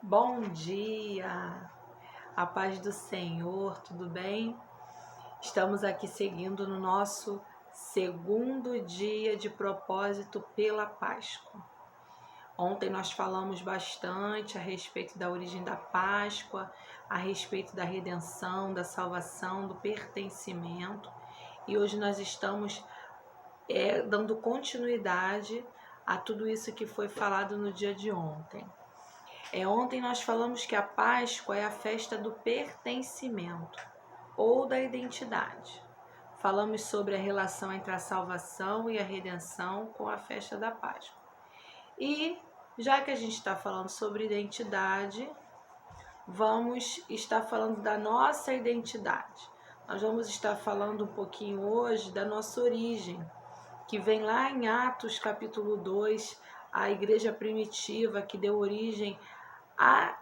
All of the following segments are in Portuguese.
Bom dia, a paz do Senhor, tudo bem? Estamos aqui seguindo no nosso segundo dia de propósito pela Páscoa. Ontem nós falamos bastante a respeito da origem da Páscoa, a respeito da redenção, da salvação, do pertencimento, e hoje nós estamos dando continuidade a tudo isso que foi falado no dia de ontem. Ontem nós falamos que a Páscoa é a festa do pertencimento ou da identidade. Falamos sobre a relação entre a salvação e a redenção com a festa da Páscoa. E já que a gente está falando sobre identidade, vamos estar falando da nossa identidade. Nós vamos estar falando um pouquinho hoje da nossa origem, que vem lá em Atos capítulo 2, a igreja primitiva que deu origem a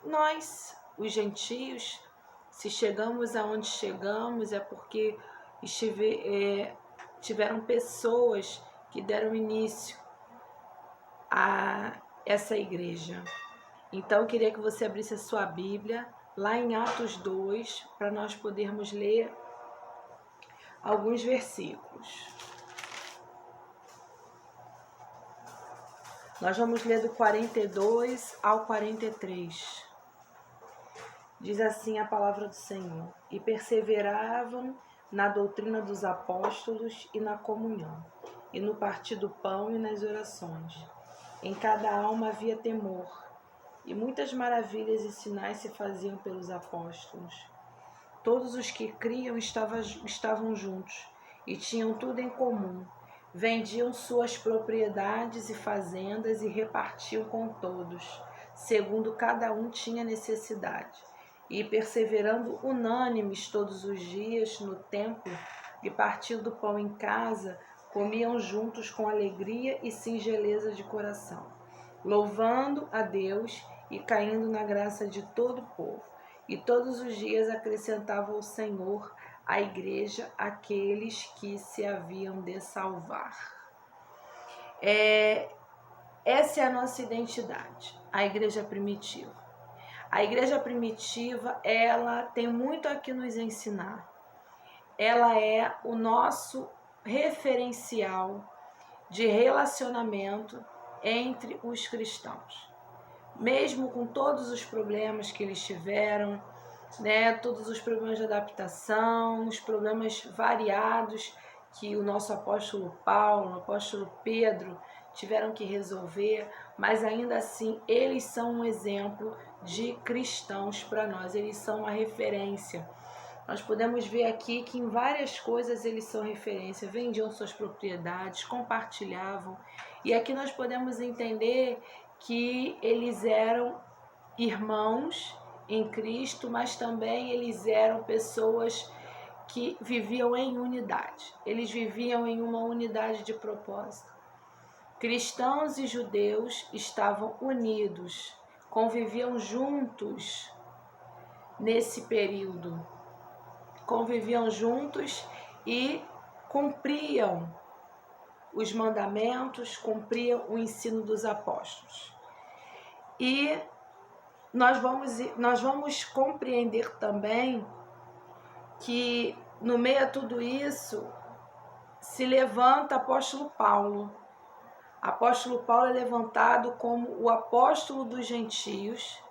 nós, os gentios. Se chegamos aonde chegamos é porque tiveram pessoas que deram início a essa igreja. Então eu queria que você abrisse a sua Bíblia lá em Atos 2 para nós podermos ler alguns versículos. Nós vamos ler do 42 ao 43. Diz assim a palavra do Senhor: E perseveravam na doutrina dos apóstolos e na comunhão, e no partir do pão e nas orações. Em cada alma havia temor, e muitas maravilhas e sinais se faziam pelos apóstolos. Todos os que criam estavam juntos, e tinham tudo em comum. Vendiam suas propriedades e fazendas e repartiam com todos, segundo cada um tinha necessidade. E perseverando unânimes todos os dias no templo e partindo do pão em casa, comiam juntos com alegria e singeleza de coração, louvando a Deus e caindo na graça de todo o povo. E todos os dias acrescentava o Senhor à igreja aqueles que se haviam de salvar. Essa é a nossa identidade, a igreja primitiva. A igreja primitiva, ela tem muito a que nos ensinar. Ela é o nosso referencial de relacionamento entre os cristãos. Mesmo com todos os problemas que eles tiveram, todos os problemas de adaptação, os problemas variados que o nosso apóstolo Paulo, o apóstolo Pedro tiveram que resolver, mas ainda assim eles são um exemplo de cristãos para nós, eles são uma referência. Nós podemos ver aqui que em várias coisas eles são referência, vendiam suas propriedades, compartilhavam, e aqui nós podemos entender que eles eram irmãos em Cristo, mas também eles eram pessoas que viviam em unidade. Eles viviam em uma unidade de propósito. Cristãos e judeus estavam unidos, conviviam juntos nesse período. Conviviam juntos e cumpriam os mandamentos, cumpriam o ensino dos apóstolos. E nós vamos compreender também que no meio a tudo isso se levanta o apóstolo Paulo. O apóstolo Paulo é levantado como o apóstolo dos gentios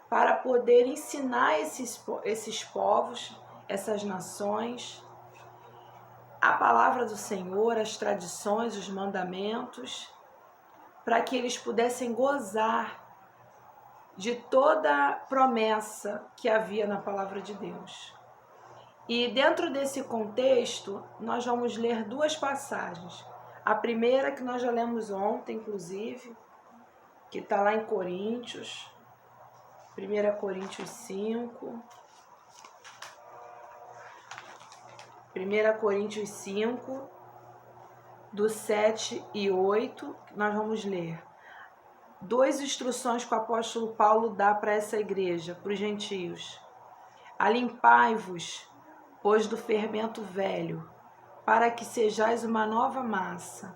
para poder ensinar esses povos, essas nações, a palavra do Senhor, as tradições, os mandamentos, para que eles pudessem gozar de toda a promessa que havia na palavra de Deus. E dentro desse contexto, nós vamos ler duas passagens. A primeira que nós já lemos ontem, inclusive, que está lá em Coríntios, 1 Coríntios 5. 1 Coríntios 5, do 7 e 8, nós vamos ler. Duas instruções que o apóstolo Paulo dá para essa igreja, para os gentios. Alimpai-vos, pois, do fermento velho, para que sejais uma nova massa,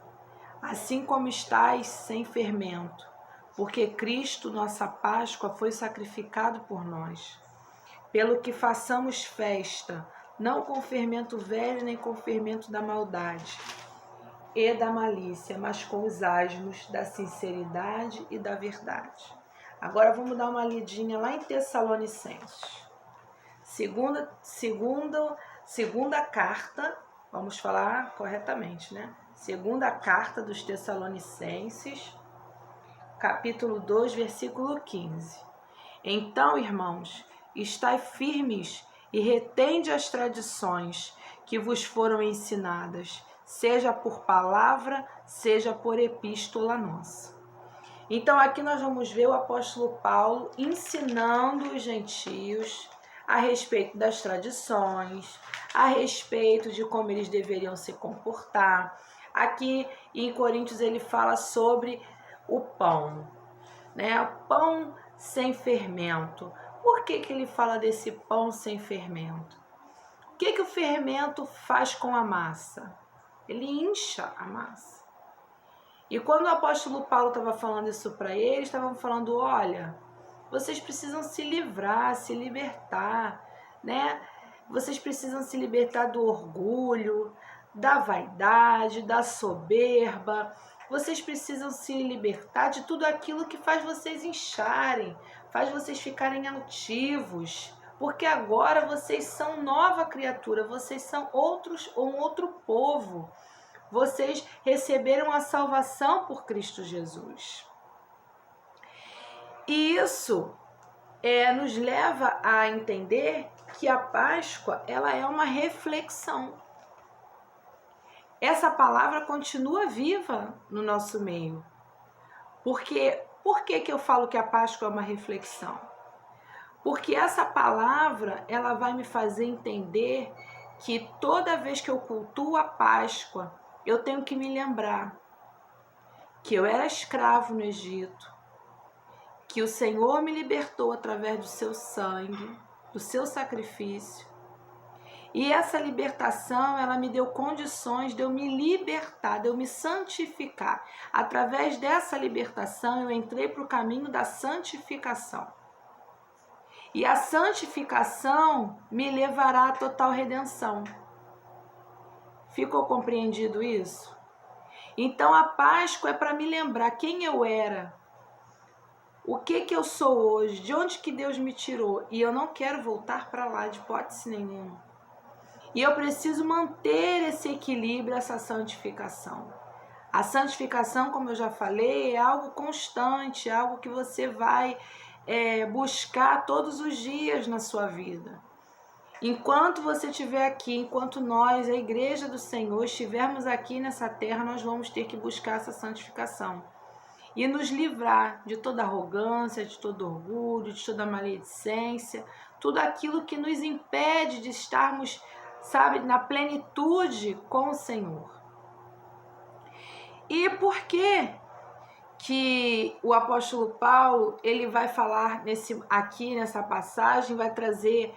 assim como estáis sem fermento, porque Cristo, nossa Páscoa, foi sacrificado por nós. Pelo que façamos festa, não com fermento velho, nem com fermento da maldade e da malícia, mas com os asmos da sinceridade e da verdade. Agora vamos dar uma lidinha lá em Tessalonicenses. Segunda carta, vamos falar corretamente, né? Segunda carta dos Tessalonicenses, capítulo 2, versículo 15. Então, irmãos, estai firmes e retende as tradições que vos foram ensinadas, seja por palavra, seja por epístola nossa. Então, aqui nós vamos ver o apóstolo Paulo ensinando os gentios a respeito das tradições, a respeito de como eles deveriam se comportar. Aqui em Coríntios ele fala sobre o pão, né? O pão sem fermento. Por que ele fala desse pão sem fermento? O que o fermento faz com a massa? Ele incha a massa. E quando o apóstolo Paulo estava falando isso para eles, estavam falando, olha, vocês precisam se livrar, se libertar, né? Vocês precisam se libertar do orgulho, da vaidade, da soberba. Vocês precisam se libertar de tudo aquilo que faz vocês incharem, faz vocês ficarem altivos, porque agora vocês são nova criatura, vocês são um outro povo. Vocês receberam a salvação por Cristo Jesus. E isso nos leva a entender que a Páscoa ela é uma reflexão. Essa palavra continua viva no nosso meio. Por que eu falo que a Páscoa é uma reflexão? Porque essa palavra ela vai me fazer entender que toda vez que eu cultuo a Páscoa, eu tenho que me lembrar que eu era escravo no Egito, que o Senhor me libertou através do seu sangue, do seu sacrifício. E essa libertação, ela me deu condições de eu me libertar, de eu me santificar. Através dessa libertação, eu entrei para o caminho da santificação. E a santificação me levará à total redenção. Ficou compreendido isso? Então a Páscoa é para me lembrar quem eu era, o que eu sou hoje, de onde que Deus me tirou. E eu não quero voltar para lá de hipótese nenhuma. E eu preciso manter esse equilíbrio, essa santificação. A santificação, como eu já falei, é algo constante, é algo que você vai buscar todos os dias na sua vida. Enquanto você estiver aqui, enquanto nós, a Igreja do Senhor, estivermos aqui nessa terra, nós vamos ter que buscar essa santificação. E nos livrar de toda arrogância, de todo orgulho, de toda maledicência, tudo aquilo que nos impede de estarmos, sabe, na plenitude com o Senhor. E por que o apóstolo Paulo, ele vai falar aqui nessa passagem, vai trazer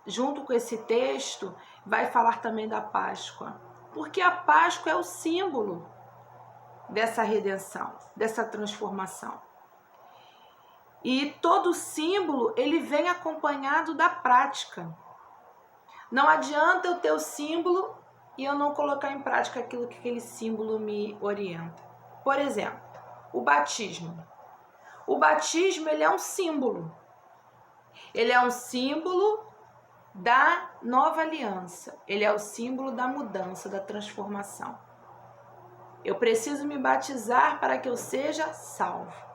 junto com esse texto, vai falar também da Páscoa. Porque a Páscoa é o símbolo dessa redenção, dessa transformação. E todo símbolo, ele vem acompanhado da prática. Não adianta eu ter o símbolo e eu não colocar em prática aquilo que aquele símbolo me orienta. Por exemplo, o batismo. O batismo, ele é um símbolo. Ele é um símbolo da nova aliança. Ele é o símbolo da mudança, da transformação. Eu preciso me batizar para que eu seja salvo.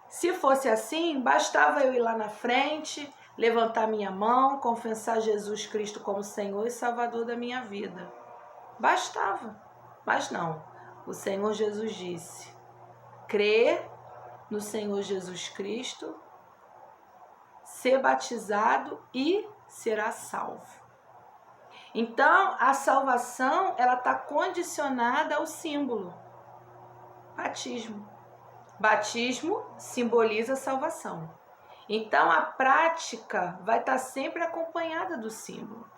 Se fosse assim, bastava eu ir lá na frente, levantar minha mão, confessar Jesus Cristo como Senhor e Salvador da minha vida. Bastava. Mas não. O Senhor Jesus disse: crer no Senhor Jesus Cristo, ser batizado e será salvo. Então, a salvação, ela está condicionada ao símbolo. Batismo. Batismo simboliza a salvação. Então, a prática vai estar sempre acompanhada do símbolo.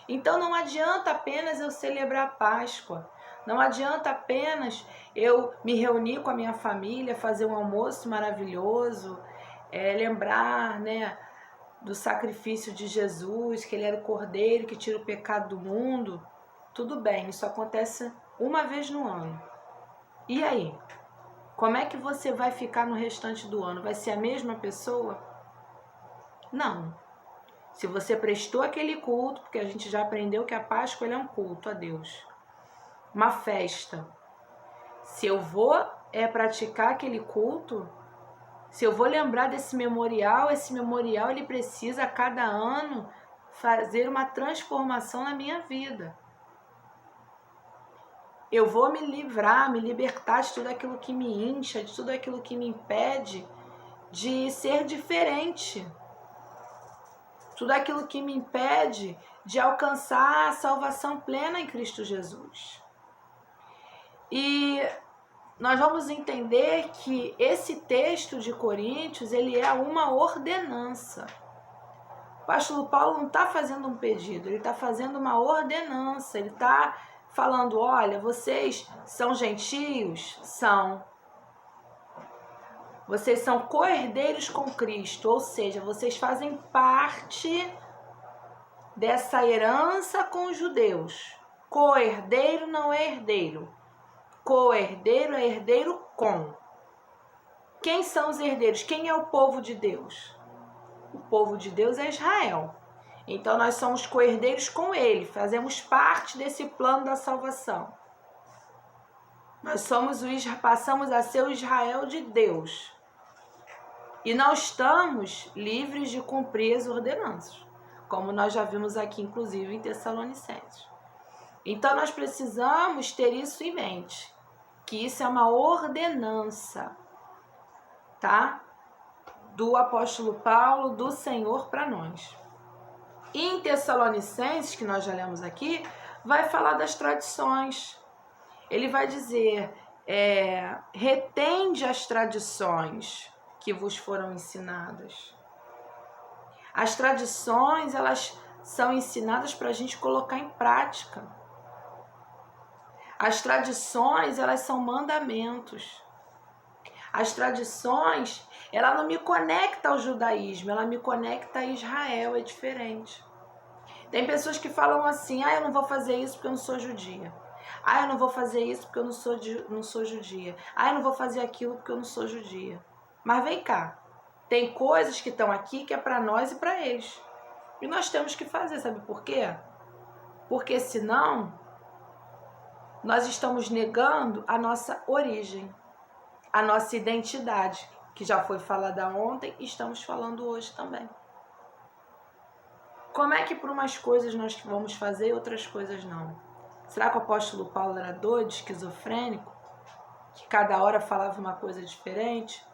Então, não adianta apenas eu celebrar a Páscoa. Não adianta apenas eu me reunir com a minha família, fazer um almoço maravilhoso, lembrar, né, do sacrifício de Jesus, que ele era o cordeiro que tira o pecado do mundo. Tudo bem, isso acontece uma vez no ano. E aí? Como é que você vai ficar no restante do ano? Vai ser a mesma pessoa? Não. Se você prestou aquele culto, porque a gente já aprendeu que a Páscoa é um culto a Deus, uma festa. Se eu vou praticar aquele culto, se eu vou lembrar desse memorial, esse memorial ele precisa a cada ano fazer uma transformação na minha vida. Eu vou me livrar, me libertar de tudo aquilo que me incha, de tudo aquilo que me impede de ser diferente. Tudo aquilo que me impede de alcançar a salvação plena em Cristo Jesus. E nós vamos entender que esse texto de Coríntios, ele é uma ordenança. O apóstolo Paulo não está fazendo um pedido, ele está fazendo uma ordenança. Ele está falando, olha, vocês são gentios? São. Vocês são co-herdeiros com Cristo, ou seja, vocês fazem parte dessa herança com os judeus. Co-herdeiro não é herdeiro. Co-herdeiro é herdeiro com. Quem são os herdeiros? Quem é o povo de Deus? O povo de Deus é Israel. Então nós somos co-herdeiros com ele, fazemos parte desse plano da salvação. Nós passamos a ser o Israel de Deus. E não estamos livres de cumprir as ordenanças, como nós já vimos aqui, inclusive, em Tessalonicenses. Então nós precisamos ter isso em mente, que isso é uma ordenança, tá? Do apóstolo Paulo, do Senhor para nós. E em Tessalonicenses, que nós já lemos aqui, vai falar das tradições. Ele vai dizer, retende as tradições que vos foram ensinadas. As tradições, elas são ensinadas para a gente colocar em prática. As tradições, elas são mandamentos. As tradições, ela não me conecta ao judaísmo, ela me conecta a Israel, é diferente. Tem pessoas que falam assim, eu não vou fazer isso porque eu não sou judia. Eu não vou fazer isso porque eu não sou judia. Eu não vou fazer aquilo porque eu não sou judia. Mas vem cá, tem coisas que estão aqui que é para nós e para eles. E nós temos que fazer, sabe por quê? Porque senão, nós estamos negando a nossa origem, a nossa identidade, que já foi falada ontem e estamos falando hoje também. Como é que por umas coisas nós vamos fazer e outras coisas não? Será que o apóstolo Paulo era doido, esquizofrênico? Que cada hora falava uma coisa diferente?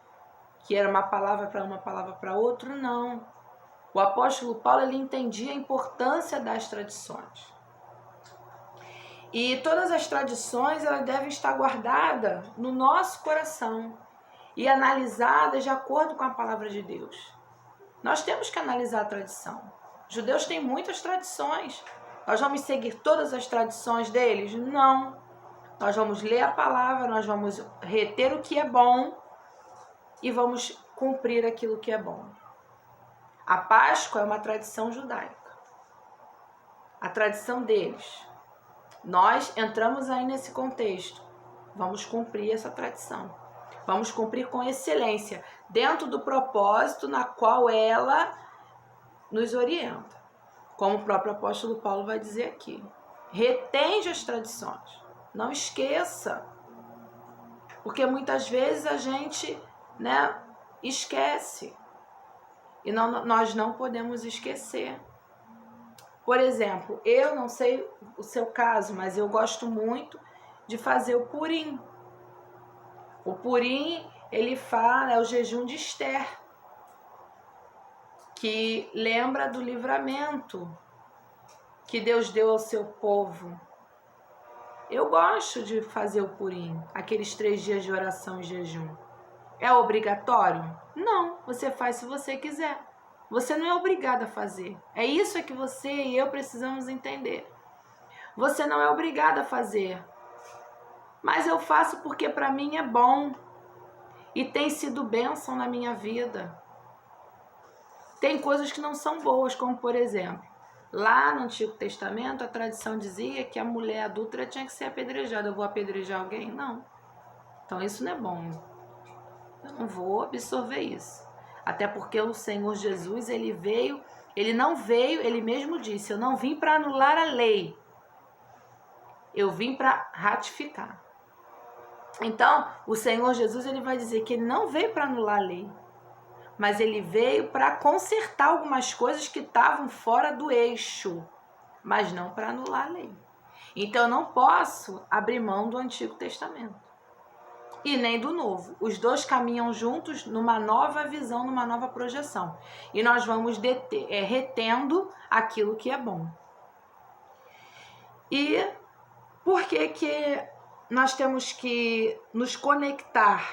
Que era uma palavra para uma, palavra para outra? Não. O apóstolo Paulo, ele entendia a importância das tradições. E todas as tradições, elas devem estar guardadas no nosso coração e analisadas de acordo com a palavra de Deus. Nós temos que analisar a tradição. Os judeus têm muitas tradições. Nós vamos seguir todas as tradições deles? Não. Nós vamos ler a palavra, nós vamos reter o que é bom e vamos cumprir aquilo que é bom. A Páscoa é uma tradição judaica. A tradição deles. Nós entramos aí nesse contexto. Vamos cumprir essa tradição. Vamos cumprir com excelência, dentro do propósito na qual ela nos orienta. Como o próprio apóstolo Paulo vai dizer aqui. Retende as tradições. Não esqueça. Porque muitas vezes a gente, esquece. E nós não podemos esquecer. Por exemplo, eu não sei o seu caso, mas eu gosto muito de fazer o Purim. O Purim, ele fala, é o jejum de Esther, que lembra do livramento que Deus deu ao seu povo. Eu gosto de fazer o Purim, aqueles 3 dias de oração e jejum. É obrigatório? Não, você faz se você quiser. Você não é obrigado a fazer. É isso que você e eu precisamos entender. Você não é obrigado a fazer. Mas eu faço porque para mim é bom e tem sido bênção na minha vida. Tem coisas que não são boas, como por exemplo, lá no Antigo Testamento a tradição dizia que a mulher adúltera tinha que ser apedrejada. Eu vou apedrejar alguém? Não. Então isso não é bom. Eu não vou absorver isso. Até porque o Senhor Jesus, ele não veio, ele mesmo disse, eu não vim para anular a lei. Eu vim para ratificar. Então, o Senhor Jesus, ele vai dizer que ele não veio para anular a lei, mas ele veio para consertar algumas coisas que estavam fora do eixo, mas não para anular a lei. Então, eu não posso abrir mão do Antigo Testamento e nem do Novo. Os dois caminham juntos numa nova visão, numa nova projeção. E nós vamos retendo aquilo que é bom. E por que nós temos que nos conectar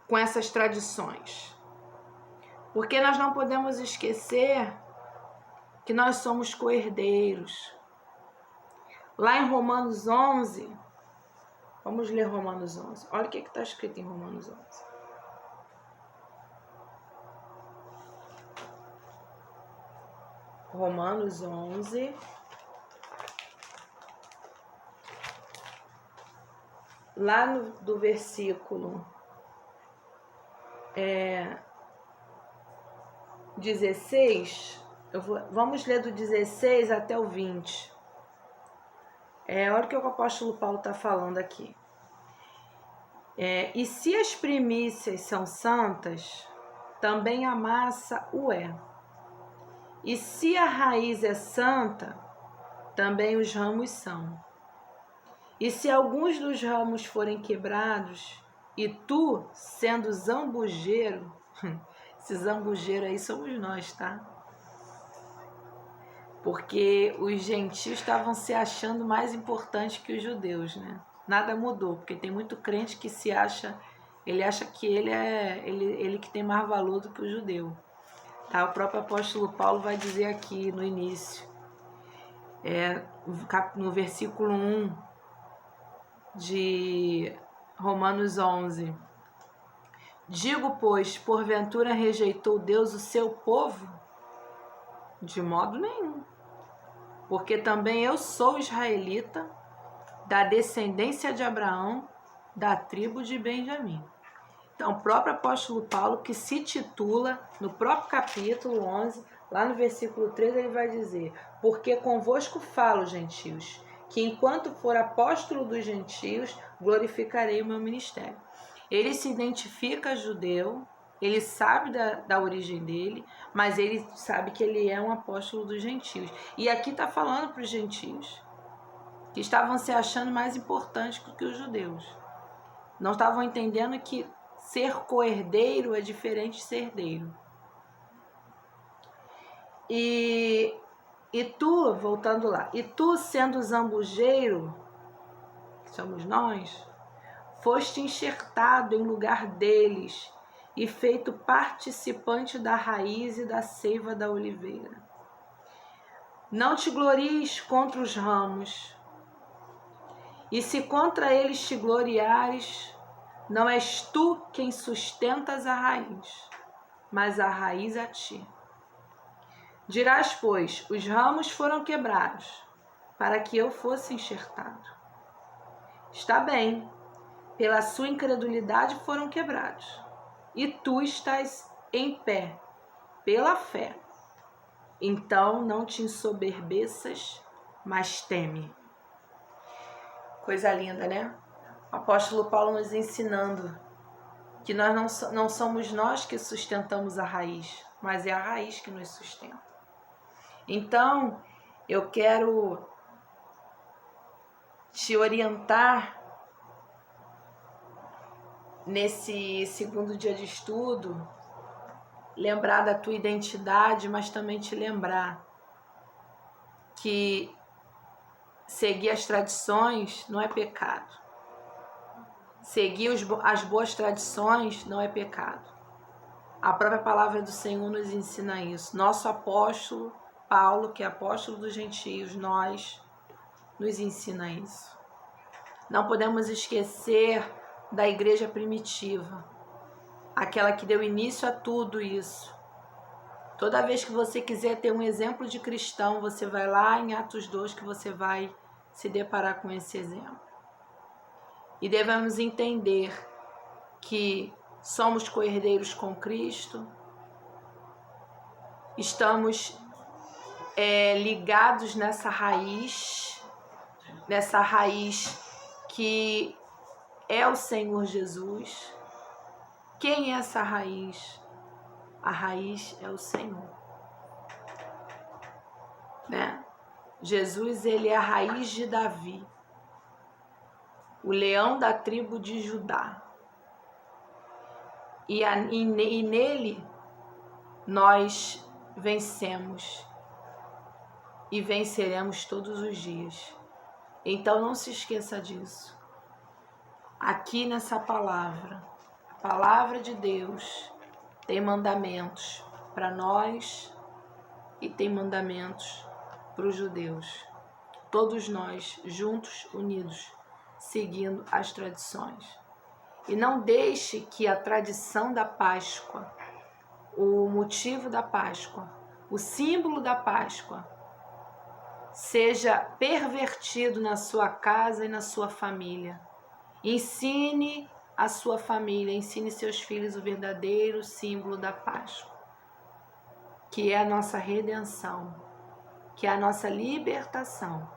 com essas tradições? Porque nós não podemos esquecer que nós somos co-herdeiros. Lá em Romanos 11, vamos ler Romanos 11. Olha o que está escrito em Romanos 11. Romanos 11. Lá do versículo 16, vamos ler do 16 até o 20. Olha o que o apóstolo Paulo está falando aqui. E se as primícias são santas, também a massa o é. E se a raiz é santa, também os ramos são. E se alguns dos ramos forem quebrados, e tu, sendo zambujeiro, esse zambujeiro aí somos nós, tá? Porque os gentios estavam se achando mais importantes que os judeus, né? Nada mudou, porque tem muito crente que se acha, ele acha que ele que tem mais valor do que o judeu. Tá? O próprio apóstolo Paulo vai dizer aqui no início, no versículo 1 de Romanos 11. Digo, pois, porventura rejeitou Deus o seu povo? De modo nenhum. Porque também eu sou israelita, da descendência de Abraão, da tribo de Benjamim. Então, o próprio apóstolo Paulo, que se titula, no próprio capítulo 11, lá no versículo 13, ele vai dizer: porque convosco falo, gentios, que enquanto for apóstolo dos gentios, glorificarei o meu ministério. Ele se identifica judeu, ele sabe da origem dele, mas ele sabe que ele é um apóstolo dos gentios. E aqui está falando para os gentios, que estavam se achando mais importantes do que os judeus. Não estavam entendendo que ser co-herdeiro é diferente de ser herdeiro. E tu, voltando lá, e tu sendo zambujeiro, que somos nós, foste enxertado em lugar deles e feito participante da raiz e da seiva da oliveira. Não te glories contra os ramos, e se contra eles te gloriares, não és tu quem sustentas a raiz, mas a raiz a ti. Dirás, pois, os ramos foram quebrados, para que eu fosse enxertado. Está bem, pela sua incredulidade foram quebrados, e tu estás em pé, pela fé. Então não te ensoberbeças, mas teme. Coisa linda, né? O apóstolo Paulo nos ensinando que nós não somos nós que sustentamos a raiz, mas é a raiz que nos sustenta. Então, eu quero te orientar nesse segundo dia de estudo, lembrar da tua identidade, mas também te lembrar que seguir as tradições não é pecado. Seguir as boas tradições não é pecado. A própria palavra do Senhor nos ensina isso. Nosso apóstolo Paulo, que é apóstolo dos gentios, nos ensina isso. Não podemos esquecer da igreja primitiva, aquela que deu início a tudo isso. Toda vez que você quiser ter um exemplo de cristão, você vai lá em Atos 2 que você vai se deparar com esse exemplo. E devemos entender que somos co-herdeiros com Cristo, estamos ligados nessa raiz que é o Senhor Jesus. Quem é essa raiz? A raiz é o Senhor, né? Jesus, ele é a raiz de Davi, o leão da tribo de Judá. E nele nós vencemos e venceremos todos os dias. Então não se esqueça disso. Aqui nessa palavra, a palavra de Deus tem mandamentos para nós e tem mandamentos para os judeus. Todos nós juntos, unidos, seguindo as tradições. E não deixe que a tradição da Páscoa, o motivo da Páscoa, o símbolo da Páscoa, seja pervertido na sua casa e na sua família. Ensine a sua família, ensine seus filhos o verdadeiro símbolo da Páscoa, que é a nossa redenção, que é a nossa libertação,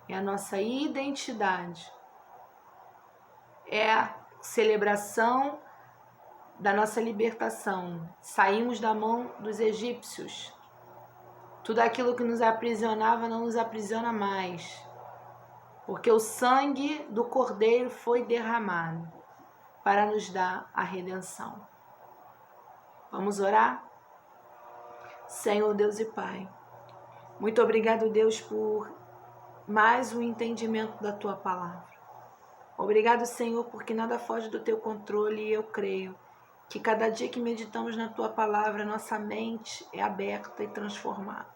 é a nossa identidade, é a celebração da nossa libertação. Saímos da mão dos egípcios. Tudo aquilo que nos aprisionava não nos aprisiona mais, porque o sangue do Cordeiro foi derramado para nos dar a redenção. Vamos orar? Senhor Deus e Pai, muito obrigado, Deus, por mais um entendimento da Tua palavra. Obrigado, Senhor, porque nada foge do Teu controle e eu creio que cada dia que meditamos na Tua palavra, nossa mente é aberta e transformada.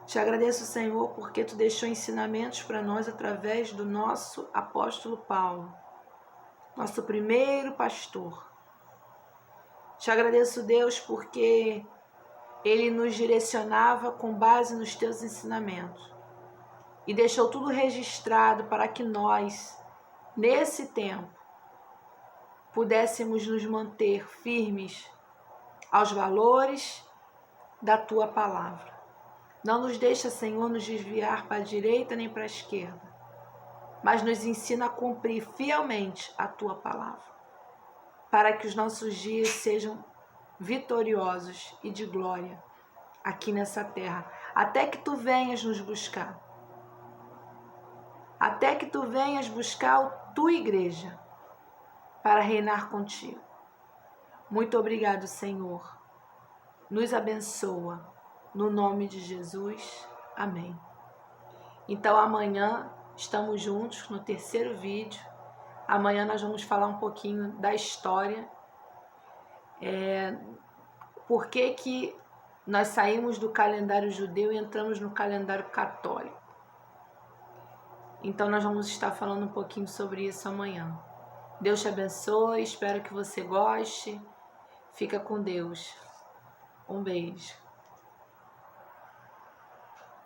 Te agradeço, Senhor, porque Tu deixou ensinamentos para nós através do nosso apóstolo Paulo, nosso primeiro pastor. Te agradeço, Deus, porque ele nos direcionava com base nos Teus ensinamentos e deixou tudo registrado para que nós, nesse tempo, pudéssemos nos manter firmes aos valores da Tua palavra. Não nos deixa, Senhor, nos desviar para a direita nem para a esquerda, mas nos ensina a cumprir fielmente a Tua palavra, para que os nossos dias sejam vitoriosos e de glória aqui nessa terra, até que Tu venhas nos buscar, até que Tu venhas buscar a Tua igreja para reinar contigo. Muito obrigado, Senhor. Nos abençoa. No nome de Jesus. Amém. Então amanhã estamos juntos no terceiro vídeo. Amanhã nós vamos falar um pouquinho da história. Por que nós saímos do calendário judeu e entramos no calendário católico. Então nós vamos estar falando um pouquinho sobre isso amanhã. Deus te abençoe, espero que você goste. Fica com Deus. Um beijo.